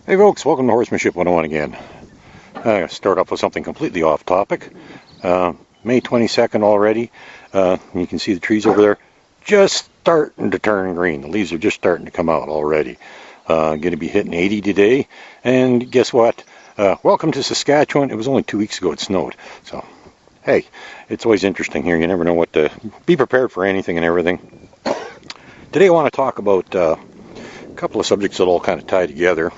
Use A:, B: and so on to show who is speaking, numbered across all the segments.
A: Hey folks, welcome to Horsemanship 101 again. I'm going to start off with something completely off topic. May 22nd already. You can see the trees over there just starting to turn green. The leaves are just starting to come out already. Going to be hitting 80 today. And guess what? Welcome to Saskatchewan. It was only 2 weeks ago it snowed. So, hey, it's always interesting here. You never know what to... Be prepared for anything and everything. Today I want to talk about a couple of subjects that all kind of tie together.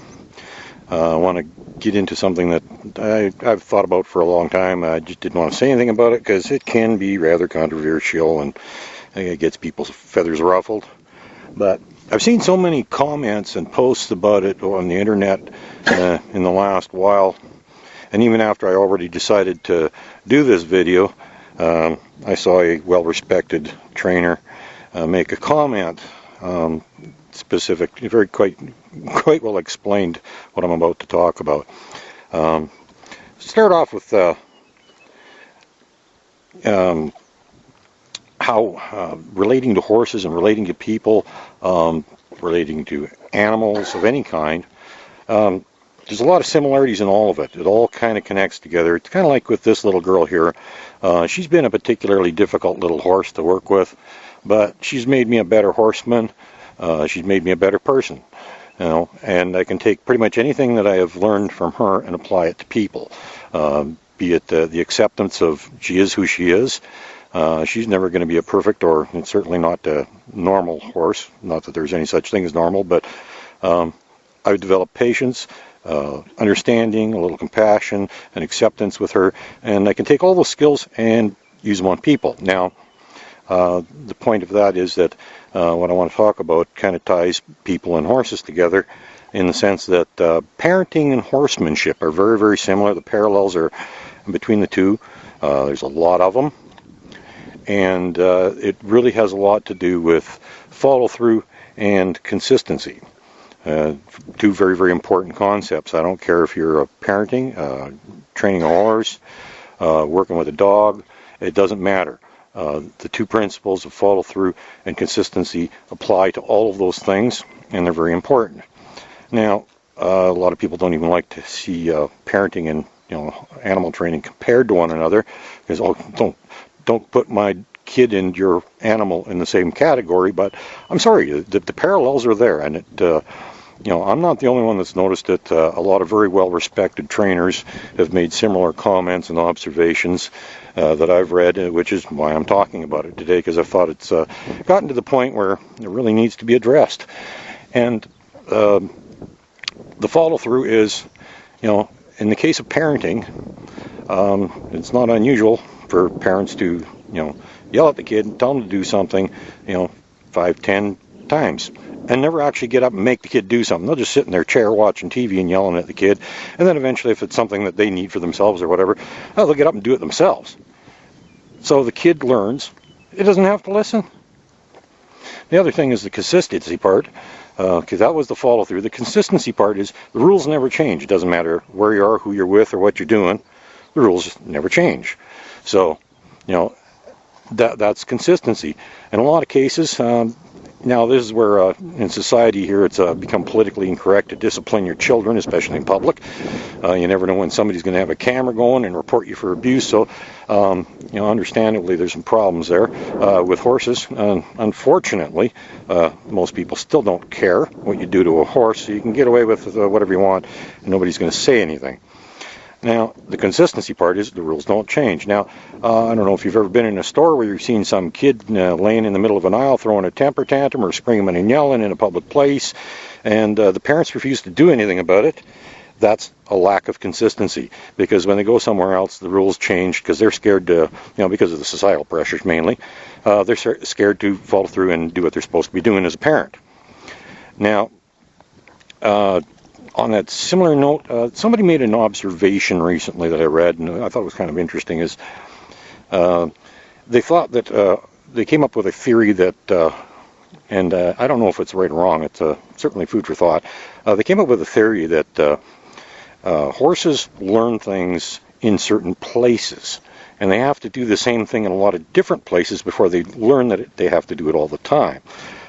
A: I want to get into something that I've thought about for a long time. I just didn't want to say anything about it because it can be rather controversial and it gets people's feathers ruffled. But I've seen so many comments and posts about it on the internet in the last while, and even after I already decided to do this video, I saw a well-respected trainer make a comment specific, very quite well explained what I'm about to talk about. Start off with how relating to horses and relating to people, relating to animals of any kind, there's a lot of similarities in all of it. It all kind of connects together. It's kind of like with this little girl here. She's been a particularly difficult little horse to work with, but she's made me a better horseman. She's made me a better person, and I can take pretty much anything that I have learned from her and apply it to people, be it the acceptance of she is who she is. She's never going to be a perfect, or certainly not a normal horse, not that there's any such thing as normal, but I've developed patience, understanding, a little compassion, and acceptance with her, and I can take all those skills and use them on people. Now, the point of that is that what I want to talk about kind of ties people and horses together in the sense that parenting and horsemanship are very, very similar. The parallels are between the two. There's a lot of them. And it really has a lot to do with follow-through and consistency. Two very, very important concepts. I don't care if you're parenting, training a horse, working with a dog. It doesn't matter. The two principles of follow-through and consistency apply to all of those things, and they're very important. Now, a lot of people don't even like to see parenting and animal training compared to one another, because don't put my kid and your animal in the same category. But I'm sorry, the parallels are there, and it. I'm not the only one that's noticed it. A lot of very well-respected trainers have made similar comments and observations that I've read, which is why I'm talking about it today, because I thought it's gotten to the point where it really needs to be addressed. And the follow-through is, in the case of parenting, it's not unusual for parents to, yell at the kid and tell them to do something, 5, 10 times, and never actually get up and make the kid do something. They'll just sit in their chair watching TV and yelling at the kid, and then eventually, if it's something that they need for themselves or whatever, they'll get up and do it themselves. So the kid learns. It doesn't have to listen. The other thing is the consistency part, because that was the follow-through. The consistency part is the rules never change. It doesn't matter where you are, who you're with, or what you're doing. The rules never change. So, that's consistency. In a lot of cases, now this is where in society here it's become politically incorrect to discipline your children, especially in public. You never know when somebody's going to have a camera going and report you for abuse. So, understandably, there's some problems there with horses. Unfortunately, most people still don't care what you do to a horse, so you can get away with whatever you want, and nobody's going to say anything. Now, the consistency part is the rules don't change. Now, I don't know if you've ever been in a store where you've seen some kid laying in the middle of an aisle throwing a temper tantrum or screaming and yelling in a public place, and the parents refuse to do anything about it. That's a lack of consistency, because when they go somewhere else, the rules change because they're scared to, because of the societal pressures mainly, they're scared to follow through and do what they're supposed to be doing as a parent. Now, on that similar note, somebody made an observation recently that I read, and I thought it was kind of interesting, is they thought that they came up with a theory that, and I don't know if it's right or wrong, it's certainly food for thought. They came up with a theory that horses learn things in certain places, and they have to do the same thing in a lot of different places before they learn that they have to do it all the time.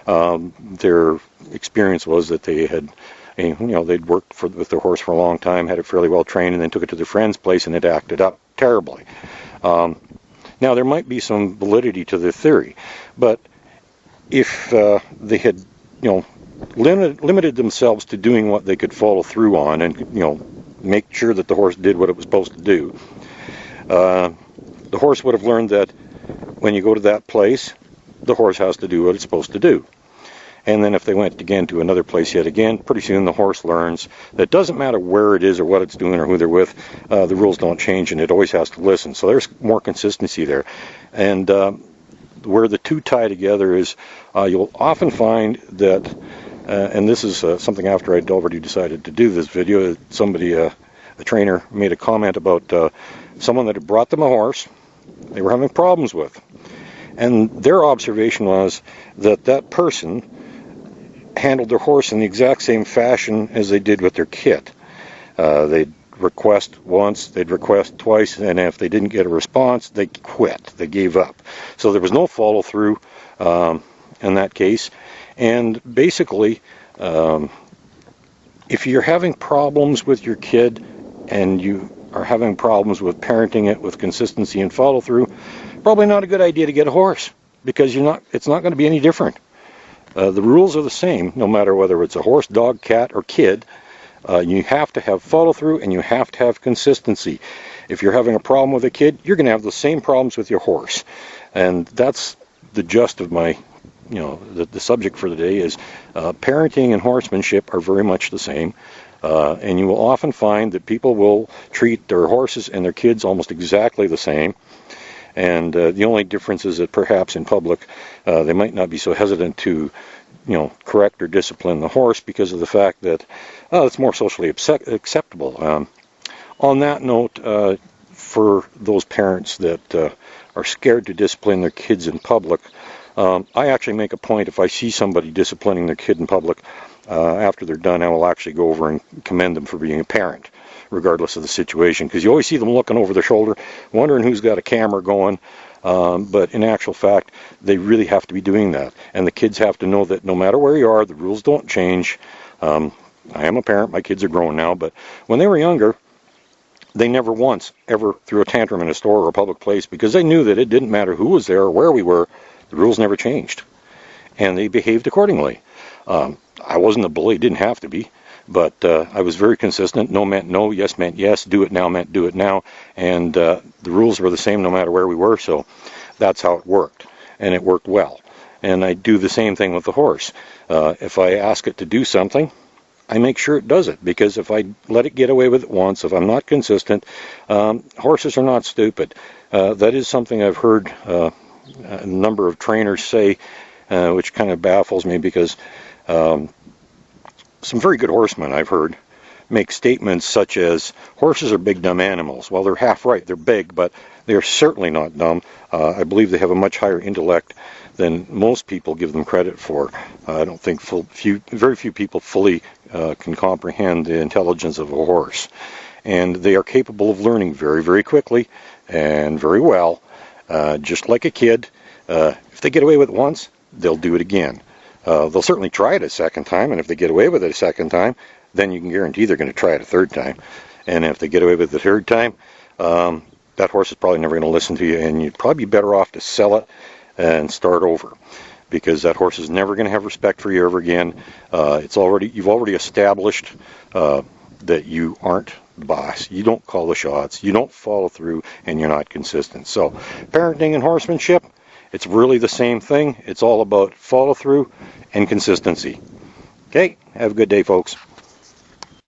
A: Their experience was that they had And, they'd worked with their horse for a long time, had it fairly well trained, and then took it to their friend's place, and it acted up terribly. Now, there might be some validity to the theory, but if they had, limited themselves to doing what they could follow through on, and make sure that the horse did what it was supposed to do, the horse would have learned that when you go to that place, the horse has to do what it's supposed to do. And then if they went again to another place yet again, pretty soon the horse learns that it doesn't matter where it is or what it's doing or who they're with, the rules don't change, and it always has to listen. So there's more consistency there. And where the two tie together is you'll often find that, and this is something after I'd already decided to do this video, somebody, a trainer, made a comment about someone that had brought them a horse they were having problems with. And their observation was that that person handled their horse in the exact same fashion as they did with their kid. They'd request once, they'd request twice, and if they didn't get a response, they quit. They gave up. So there was no follow-through in that case. And basically, if you're having problems with your kid and you are having problems with parenting it with consistency and follow-through, probably not a good idea to get a horse, because it's not going to be any different. The rules are the same, no matter whether it's a horse, dog, cat, or kid. You have to have follow-through, and you have to have consistency. If you're having a problem with a kid, you're going to have the same problems with your horse. And that's the gist of my, the subject for the day is parenting and horsemanship are very much the same. And you will often find that people will treat their horses and their kids almost exactly the same. And the only difference is that perhaps in public they might not be so hesitant to, correct or discipline the horse because of the fact that it's more socially acceptable. On that note, for those parents that are scared to discipline their kids in public, I actually make a point, if I see somebody disciplining their kid in public, after they're done, I will actually go over and commend them for being a parent, regardless of the situation, because you always see them looking over their shoulder, wondering who's got a camera going, but in actual fact, they really have to be doing that, and the kids have to know that no matter where you are, the rules don't change. I am a parent, my kids are grown now, but when they were younger, they never once ever threw a tantrum in a store or a public place, because they knew that it didn't matter who was there or where we were, the rules never changed, and they behaved accordingly. I wasn't a bully, didn't have to be, but I was very consistent. No meant no, yes meant yes, do it now meant do it now, and the rules were the same no matter where we were, so that's how it worked, and it worked well. And I do the same thing with the horse. If I ask it to do something, I make sure it does it, because if I let it get away with it once, if I'm not consistent, horses are not stupid. That is something I've heard a number of trainers say, which kind of baffles me, because some very good horsemen I've heard make statements such as, horses are big dumb animals. Well, they're half right. They're big, but they're certainly not dumb. I believe they have a much higher intellect than most people give them credit for. I don't think very few people fully can comprehend the intelligence of a horse. And they are capable of learning very, very quickly and very well, just like a kid. If they get away with it once, they'll do it again. They'll certainly try it a second time, and if they get away with it a second time, then you can guarantee they're going to try it a third time. And if they get away with it the third time, that horse is probably never going to listen to you, and you'd probably be better off to sell it and start over, because that horse is never going to have respect for you ever again. You've already established that you aren't the boss. You don't call the shots, you don't follow through, and you're not consistent. So parenting and horsemanship, it's really the same thing. It's all about follow through and consistency. Okay, have a good day, folks.